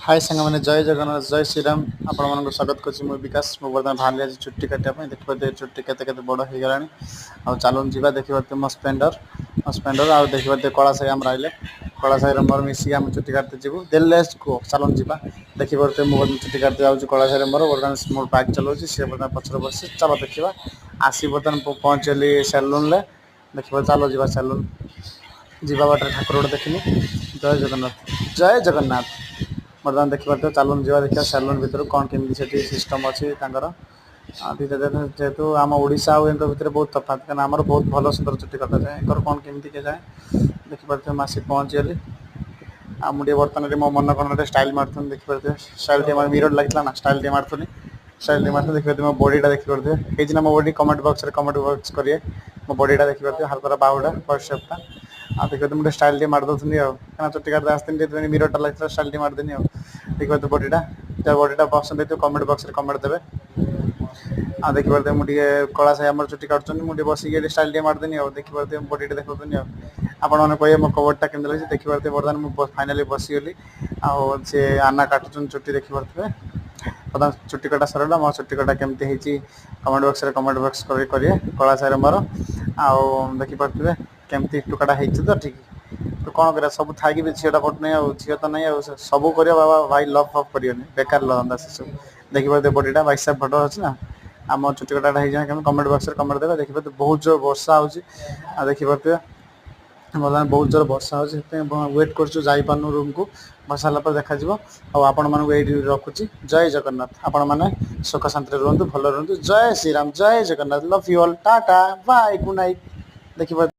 हाय सांग मैंने जय जगन्नाथ जय श्रीराम आपण मान स्वागत कर विकास मु बर्तमान बाहर आज छुट्टी काटिया देखिए छुट्टी केते बड़ हो गला आ चलन जी देखिए मो स्पेंडर आ देखिए कला साई आम रही कला साई मोर मिसिक आम छुट्टी काटते जीव दिल्ली को चलन जी देखिए मुझे छुट्टी काटते जाऊँ कला साई मोर बर्तमान मोर बाइक चलाऊँ सी बर्तमान पचर बस चलो देखा आसी बर्तमान पहुँचली सेलुन देखिए चलो जी सेलुन जीवा बाटर ठाकुर गोटे देखनी जय जगन्नाथ जय जगन्नाथ बर्तमान देखिए चलन जी देखा सेलुन भर कौन केमी सिस्टम अच्छी जेहेतु आम ओडिशा और भितर बहुत तफात क्या आम बहुत भल सुंदर चुट्टी कटा जाए एक कौन केमी के जाए देखिए मासी पहुँचीगली आ मुझे बर्तमान मो मन कौन स्टाइल मार्थ देखिए स्टाइल मिरर लगी ना स्टाइल मार्थनी स्टाइल मार्थ देखिए मो बॉडीटा देखिए ना मो बॉडी कमेंट बॉक्स करिए मो बॉडीटा देखिए हाथ बाहुटा फर्स्ट शेपटा आ देखिए मुझे स्टाइल मारदे क्या चुट्टी काटते आसती मिररटा लगी स्टाइल मारदेनी देखिए बॉडीटा बॉडीटा पसंद है कमेंट बॉक्स में कमेंट देवे आ देखिए मुझे कला साई आम चुट्टी काटुँच मुझे बसिक स्टाइल मारदेनी देखिए बॉडी देखनी आपण मैंने कहे मो कवरटा केमी लगे देखिए बर्तमान मुझे फाइनाली बसीगली सी आना काटुन चुट्टी देखिए बर्तमान चुट्टी कटा सरला मो चुट्टी कटा केमती कमेंट बॉक्स में कमेंट बॉक्स करेंगे कला साई मोर आउ देखिए केमती टुकाटा हो ठीक तो कौन कर सब थी भी झीटा पट नहीं झील तो नहीं सब कर बाबा भाई लव फव कर बेकार लगता से सब देखिए बॉडीटा बाइसाप फटो अच्छे ना आम चुट्टी कटाटा हो कमेंट बॉक्स में कमेंट देवे देखिए बहुत जोर वर्षा हो देखिए बर्तमान बहुत जोर वर्षा हो वेट कर रूम को बस सारा देखा आपण मानक ये रखुची जय जगन्नाथ आपण मैंने सुख शांति रुहतु भल रुहतु जय श्रीराम जय Jagannath love you all tata bye good night देखिए